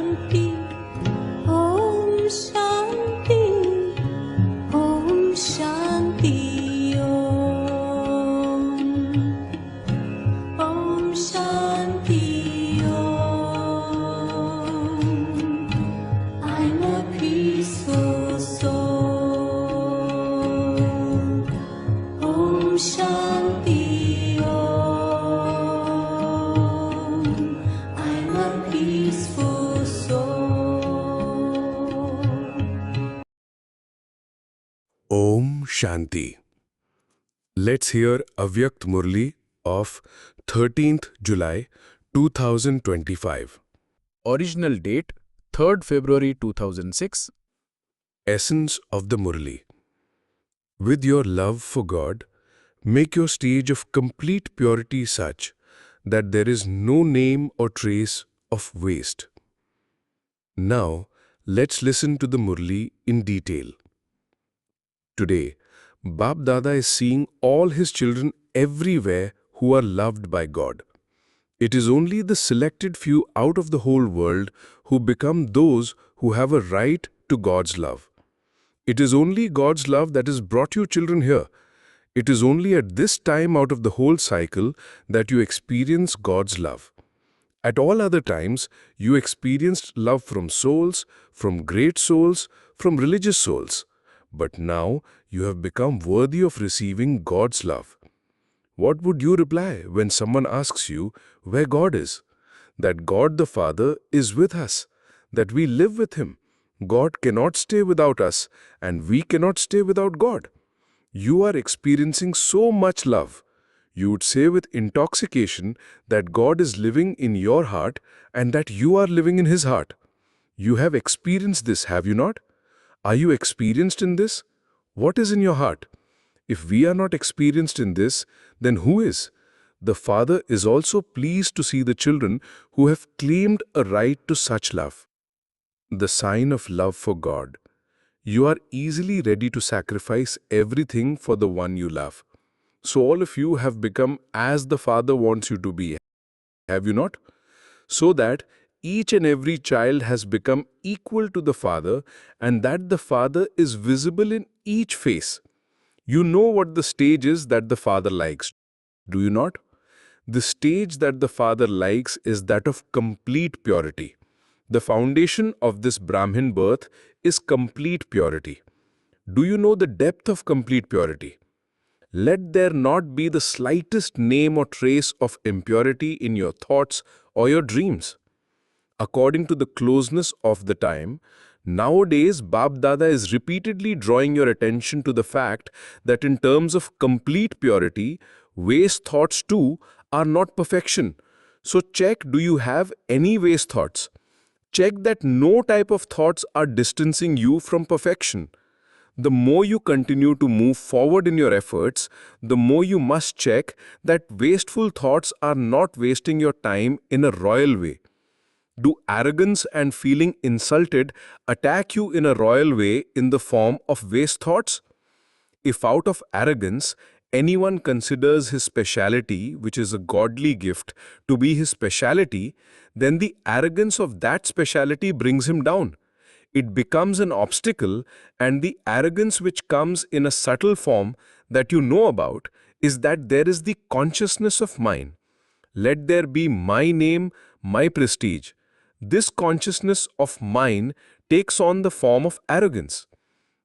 Shanti, Om Shanti, Om Shanti, Om Shanti, I'm a peaceful soul. Om Shanti, I'm a peaceful soul. Om Shanti. Let's hear Avyakt Murli of 13th July 2025. Original date 3rd February 2006. Essence of the Murli. With your love for God, make your stage of complete purity such that there is no name or trace of waste. Now, let's listen to the Murli in detail. Today, Bap Dada is seeing all his children everywhere who are loved by God. It is only the selected few out of the whole world who become those who have a right to God's love. It is only God's love that has brought you children here. It is only at this time out of the whole cycle that you experience God's love. At all other times, you experienced love from souls, from great souls, from religious souls. But now you have become worthy of receiving God's love. What would you reply when someone asks you where God is? That God the Father is with us, that we live with Him. God cannot stay without us, and we cannot stay without God. You are experiencing so much love. You would say with intoxication that God is living in your heart and that you are living in His heart. You have experienced this, have you not? Are you experienced in this? What is in your heart? If we are not experienced in this, then who is? The Father is also pleased to see the children who have claimed a right to such love. The sign of love for God. You are easily ready to sacrifice everything for the one you love. So all of you have become as the Father wants you to be, have you not? So that each and every child has become equal to the Father, and that the Father is visible in each face. You know what the stage is that the Father likes, do you not? The stage that the Father likes is that of complete purity. The foundation of this Brahmin birth is complete purity. Do you know the depth of complete purity? Let there not be the slightest name or trace of impurity in your thoughts or your dreams. According to the closeness of the time, nowadays Bap Dada is repeatedly drawing your attention to the fact that in terms of complete purity, waste thoughts too are not perfection. So check, do you have any waste thoughts? Check that no type of thoughts are distancing you from perfection. The more you continue to move forward in your efforts, the more you must check that wasteful thoughts are not wasting your time in a royal way. Do arrogance and feeling insulted attack you in a royal way in the form of waste thoughts? If out of arrogance, anyone considers his speciality, which is a godly gift, to be his speciality, then the arrogance of that speciality brings him down. It becomes an obstacle, and the arrogance which comes in a subtle form that you know about is that there is the consciousness of mine. Let there be my name, my prestige. This consciousness of mine takes on the form of arrogance.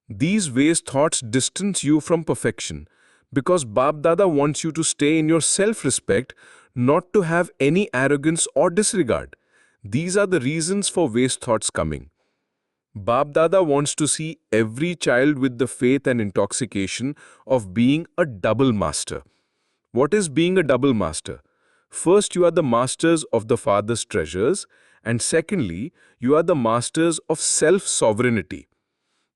These waste thoughts distance you from perfection because Bap Dada wants you to stay in your self-respect, not to have any arrogance or disregard. These are the reasons for waste thoughts coming. Bap Dada wants to see every child with the faith and intoxication of being a double master. What is being a double master? First, you are the masters of the Father's treasures, and secondly, you are the masters of self-sovereignty.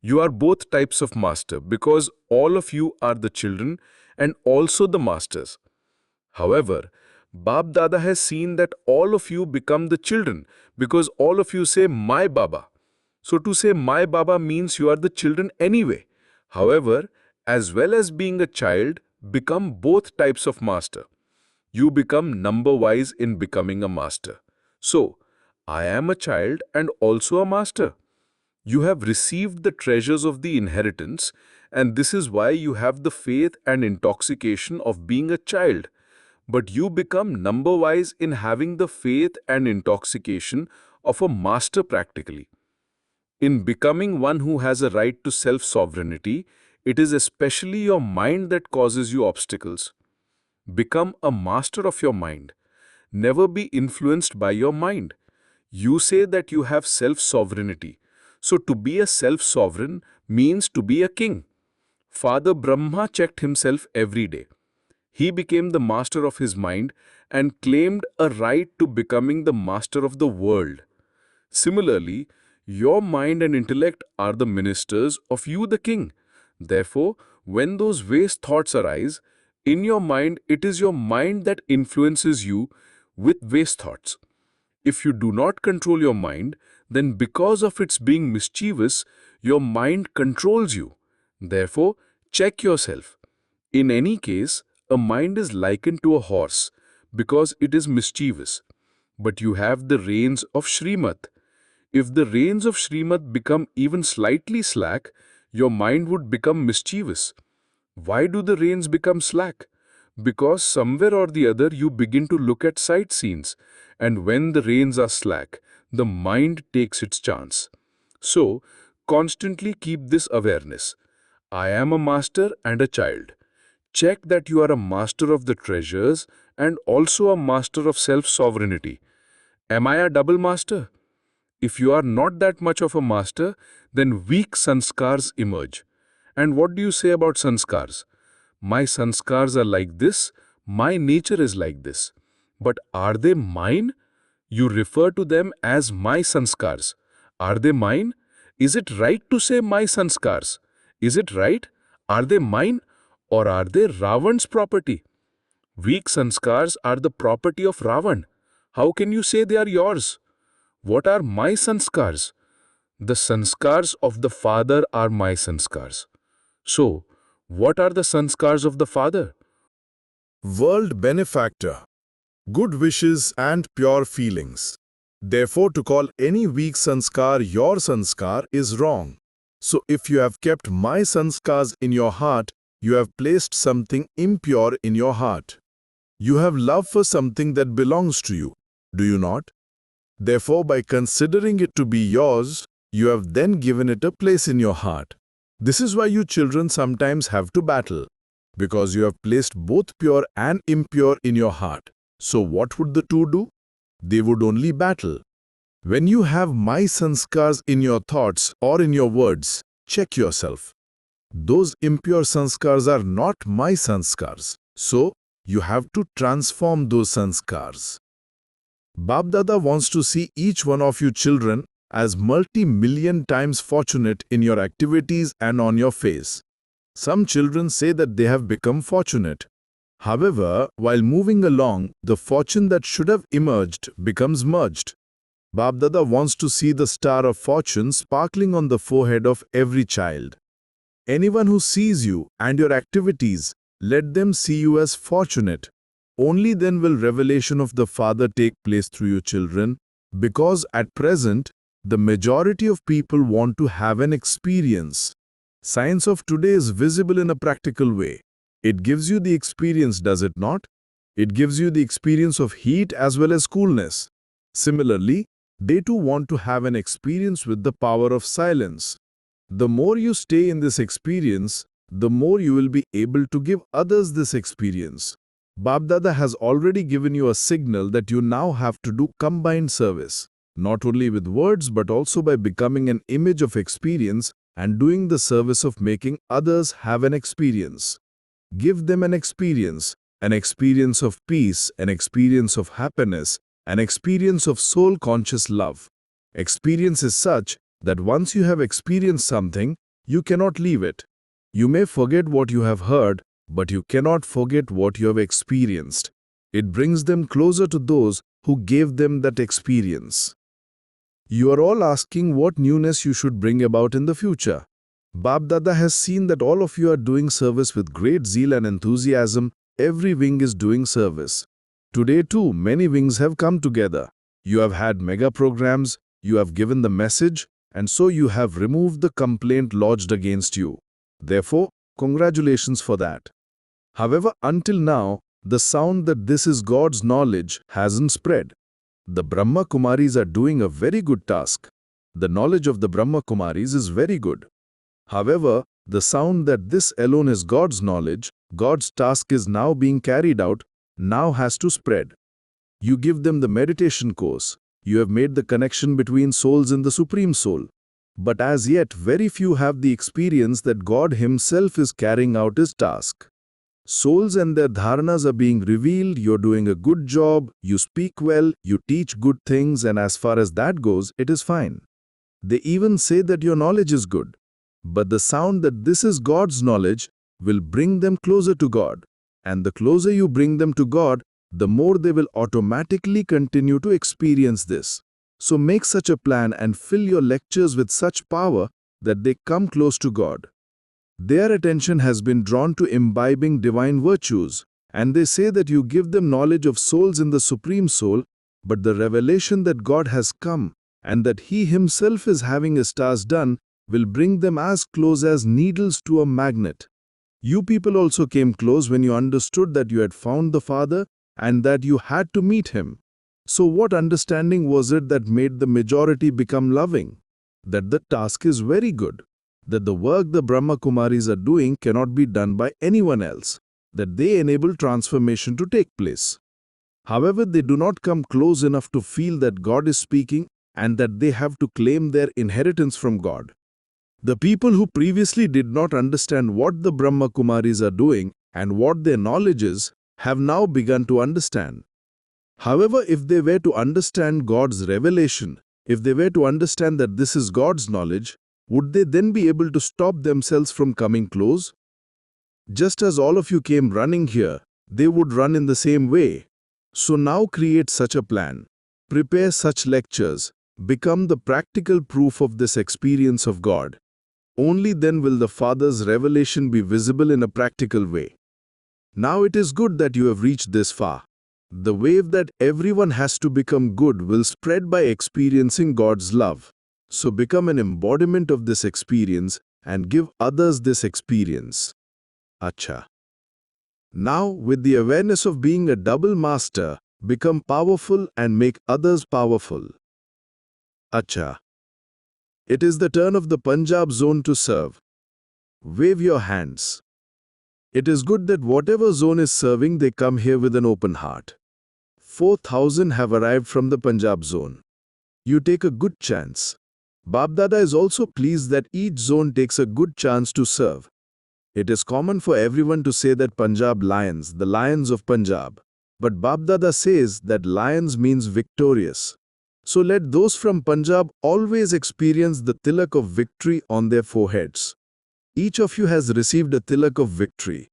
You are both types of master because all of you are the children and also the masters. However, Bap Dada has seen that all of you become the children because all of you say, "My Baba." So to say "My Baba" means you are the children anyway. However, as well as being a child, become both types of master. You become number-wise in becoming a master. So, I am a child and also a master. You have received the treasures of the inheritance, and this is why you have the faith and intoxication of being a child. But you become number-wise in having the faith and intoxication of a master practically. In becoming one who has a right to self-sovereignty, it is especially your mind that causes you obstacles. Become a master of your mind. Never be influenced by your mind. You say that you have self-sovereignty. So to be a self-sovereign means to be a king. Father Brahma checked himself every day. He became the master of his mind and claimed a right to becoming the master of the world. Similarly, your mind and intellect are the ministers of you, the king. Therefore, when those waste thoughts arise, in your mind, it is your mind that influences you with waste thoughts. If you do not control your mind, then because of its being mischievous, your mind controls you. Therefore, check yourself. In any case, a mind is likened to a horse because it is mischievous. But you have the reins of Srimad. If the reins of Srimad become even slightly slack, your mind would become mischievous. Why do the reins become slack? Because somewhere or the other you begin to look at sight scenes, and when the reins are slack, the mind takes its chance. So, constantly keep this awareness. I am a master and a child. Check that you are a master of the treasures and also a master of self-sovereignty. Am I a double master? If you are not that much of a master, then weak sanskars emerge. And what do you say about sanskars? My sanskars are like this, my nature is like this. But are they mine? You refer to them as my sanskars. Are they mine? Is it right to say my sanskars? Is it right? Are they mine or are they Ravan's property? Weak sanskars are the property of Ravan. How can you say they are yours? What are my sanskars? The sanskars of the Father are my sanskars. So, what are the sanskars of the Father? World benefactor, good wishes and pure feelings. Therefore, to call any weak sanskar your sanskar is wrong. So if you have kept my sanskars in your heart, you have placed something impure in your heart. You have love for something that belongs to you, do you not? Therefore, by considering it to be yours, you have then given it a place in your heart. This is why you children sometimes have to battle, because you have placed both pure and impure in your heart. So what would the two do? They would only battle. When you have my sanskars in your thoughts or in your words, check yourself. Those impure sanskars are not my sanskars. So, you have to transform those sanskars. Babdada wants to see each one of you children as multi-million times fortunate in your activities and on your face. Some children say that they have become fortunate. However, while moving along, the fortune that should have emerged becomes merged. Babdada wants to see the star of fortune sparkling on the forehead of every child. Anyone who sees you and your activities, let them see you as fortunate. Only then will revelation of the Father take place through you children, because at present, the majority of people want to have an experience. Science of today is visible in a practical way. It gives you the experience, does it not? It gives you the experience of heat as well as coolness. Similarly, they too want to have an experience with the power of silence. The more you stay in this experience, the more you will be able to give others this experience. Babdada has already given you a signal that you now have to do combined service, not only with words but also by becoming an image of experience and doing the service of making others have an experience. Give them an experience of peace, an experience of happiness, an experience of soul-conscious love. Experience is such that once you have experienced something, you cannot leave it. You may forget what you have heard, but you cannot forget what you have experienced. It brings them closer to those who gave them that experience. You are all asking what newness you should bring about in the future. Babdada has seen that all of you are doing service with great zeal and enthusiasm. Every wing is doing service. Today too, many wings have come together. You have had mega programs, you have given the message, and so you have removed the complaint lodged against you. Therefore, congratulations for that. However, until now, the sound that this is God's knowledge hasn't spread. The Brahma Kumaris are doing a very good task. The knowledge of the Brahma Kumaris is very good. However, the sound that this alone is God's knowledge, God's task is now being carried out, now has to spread. You give them the meditation course. You have made the connection between souls and the Supreme Soul. But as yet, very few have the experience that God Himself is carrying out His task. Souls and their dharanas are being revealed, you're doing a good job, you speak well, you teach good things, and as far as that goes, it is fine. They even say that your knowledge is good. But the sound that this is God's knowledge will bring them closer to God. And the closer you bring them to God, the more they will automatically continue to experience this. So make such a plan and fill your lectures with such power that they come close to God. Their attention has been drawn to imbibing divine virtues, and they say that you give them knowledge of souls in the Supreme Soul, but the revelation that God has come and that He Himself is having His task done will bring them as close as needles to a magnet. You people also came close when you understood that you had found the Father and that you had to meet Him. So what understanding was it that made the majority become loving? That the task is very good. That the work the Brahma Kumaris are doing cannot be done by anyone else. That they enable transformation to take place. However, they do not come close enough to feel that God is speaking and that they have to claim their inheritance from God. The people who previously did not understand what the Brahma Kumaris are doing and what their knowledge is, have now begun to understand. However, if they were to understand God's revelation, if they were to understand that this is God's knowledge, would they then be able to stop themselves from coming close? Just as all of you came running here, they would run in the same way. So now create such a plan. Prepare such lectures. Become the practical proof of this experience of God. Only then will the Father's revelation be visible in a practical way. Now it is good that you have reached this far. The wave that everyone has to become good will spread by experiencing God's love. So become an embodiment of this experience and give others this experience. Acha. Now, with the awareness of being a double master, become powerful and make others powerful. Acha. It is the turn of the Punjab zone to serve. Wave your hands. It is good that whatever zone is serving, they come here with an open heart. 4,000 have arrived from the Punjab zone. You take a good chance. Babdada is also pleased that each zone takes a good chance to serve. It is common for everyone to say that Punjab lions, the lions of Punjab. But Babdada says that lions means victorious. So let those from Punjab always experience the tilak of victory on their foreheads. Each of you has received a tilak of victory.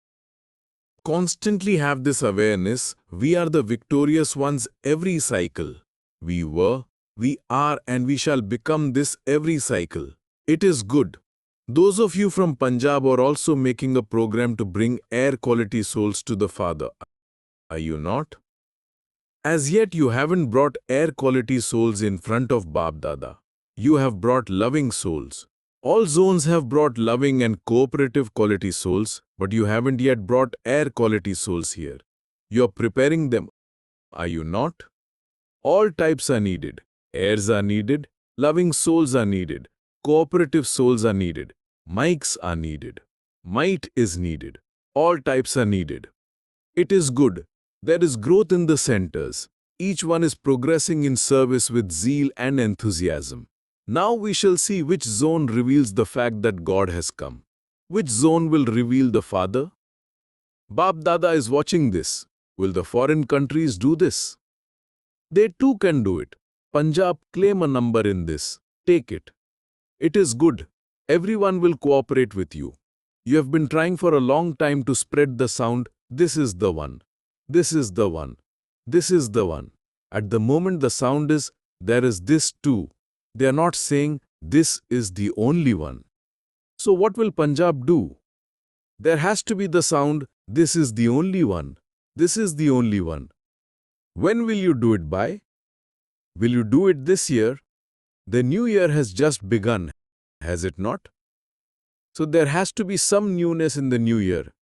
Constantly have this awareness, we are the victorious ones every cycle. We were, we are, and we shall become this every cycle. It is good. Those of you from Punjab are also making a program to bring air quality souls to the Father. Are you not? As yet you haven't brought air quality souls in front of Bab Dada. You have brought loving souls. All zones have brought loving and cooperative quality souls, but you haven't yet brought air quality souls here. You are preparing them. Are you not? All types are needed. Airs are needed. Loving souls are needed. Cooperative souls are needed. Mics are needed. Might is needed. All types are needed. It is good. There is growth in the centers. Each one is progressing in service with zeal and enthusiasm. Now we shall see which zone reveals the fact that God has come. Which zone will reveal the Father? Bab Dada is watching this. Will the foreign countries do this? They too can do it. Punjab, claim a number in this. Take it. It is good. Everyone will cooperate with you. You have been trying for a long time to spread the sound, this is the one. This is the one. This is the one. At the moment the sound is, there is this too. They are not saying, this is the only one. So what will Punjab do? There has to be the sound, this is the only one. This is the only one. When will you do it by? Will you do it this year? The new year has just begun, has it not? So there has to be some newness in the new year,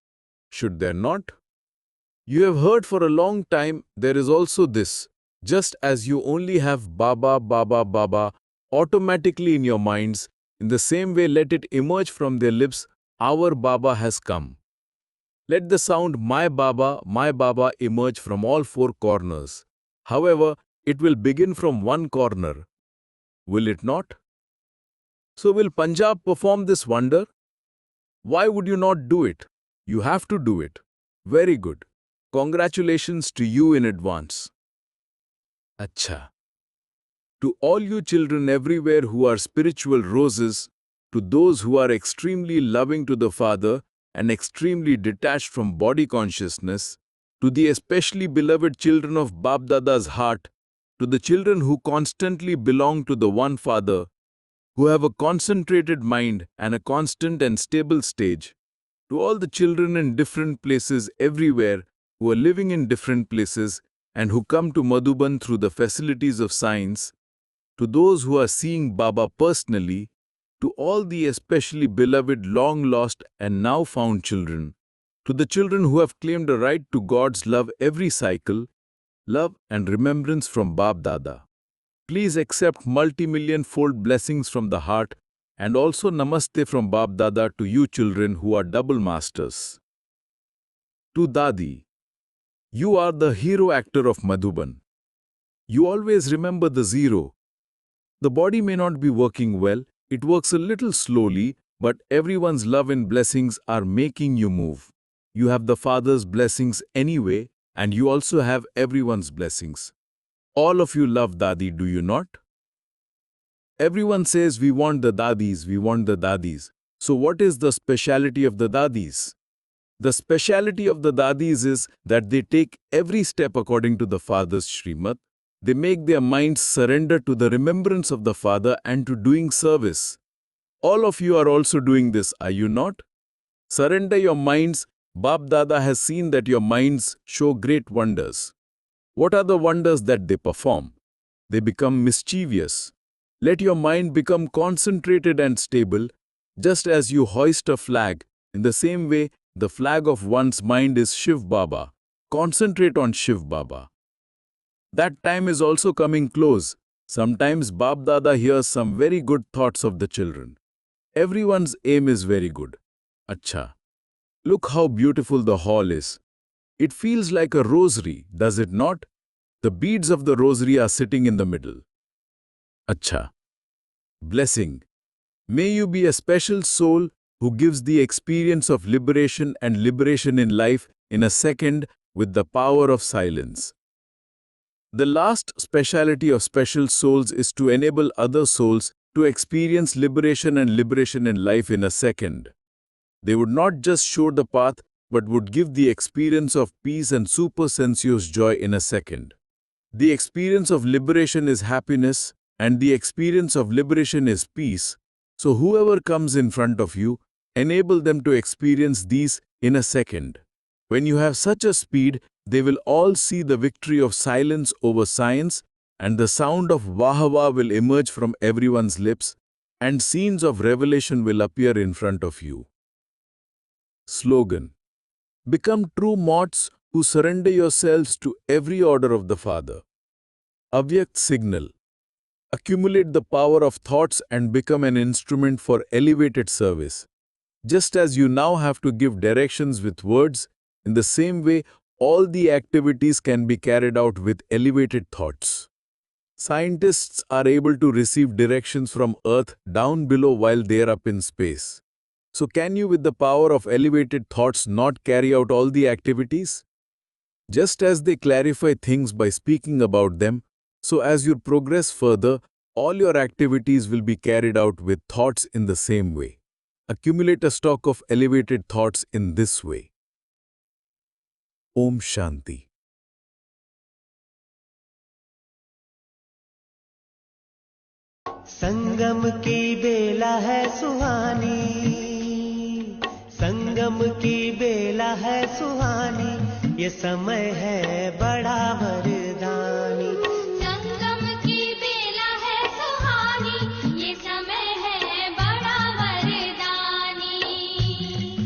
should there not? You have heard for a long time there is also this, just as you only have Baba, Baba, Baba automatically in your minds, in the same way let it emerge from their lips, our Baba has come. Let the sound my Baba emerge from all four corners. However, it will begin from one corner. Will it not? So will Punjab perform this wonder? Why would you not do it? You have to do it. Very good. Congratulations to you in advance. Acha. To all you children everywhere who are spiritual roses, to those who are extremely loving to the Father and extremely detached from body consciousness, to the especially beloved children of Bab Dada's heart, to the children who constantly belong to the one Father, who have a concentrated mind and a constant and stable stage, to all the children in different places everywhere who are living in different places and who come to Madhuban through the facilities of science, to those who are seeing Baba personally, to all the especially beloved long-lost and now found children, to the children who have claimed a right to God's love every cycle, love and remembrance from Bab Dada. Please accept multi-million-fold blessings from the heart and also Namaste from Bab Dada to you children who are double masters. To Dadi, you are the hero actor of Madhuban. You always remember the zero. The body may not be working well, it works a little slowly, but everyone's love and blessings are making you move. You have the Father's blessings anyway, and you also have everyone's blessings. All of you love Dadi, do you not? Everyone says we want the Dadis, we want the Dadis. So what is the speciality of the Dadis? The speciality of the Dadis is that they take every step according to the Father's Srimad. They make their minds surrender to the remembrance of the Father and to doing service. All of you are also doing this, are you not? Surrender your minds. Bab Dada has seen that your minds show great wonders. What are the wonders that they perform? They become mischievous. Let your mind become concentrated and stable, just as you hoist a flag. In the same way, the flag of one's mind is Shiv Baba. Concentrate on Shiv Baba. That time is also coming close. Sometimes Bab Dada hears some very good thoughts of the children. Everyone's aim is very good. Acha. Look how beautiful the hall is. It feels like a rosary, does it not? The beads of the rosary are sitting in the middle. Acha. Blessing. May you be a special soul who gives the experience of liberation and liberation in life in a second with the power of silence. The last speciality of special souls is to enable other souls to experience liberation and liberation in life in a second. They would not just show the path, but would give the experience of peace and super-sensuous joy in a second. The experience of liberation is happiness, and the experience of liberation is peace. So whoever comes in front of you, enable them to experience these in a second. When you have such a speed, they will all see the victory of silence over science, and the sound of Vahava will emerge from everyone's lips, and scenes of revelation will appear in front of you. Slogan. Become true moths who surrender yourselves to every order of the Father. Avyakt signal. Accumulate the power of thoughts and become an instrument for elevated service. Just as you now have to give directions with words, in the same way, all the activities can be carried out with elevated thoughts. Scientists are able to receive directions from Earth down below while they are up in space. So can you, with the power of elevated thoughts, not carry out all the activities? Just as they clarify things by speaking about them, so as you progress further, all your activities will be carried out with thoughts in the same way. Accumulate a stock of elevated thoughts in this way. Om Shanti. संगम की बेला है सुहानी, संगम की बेला है सुहानी, ये समय है बड़ा भरे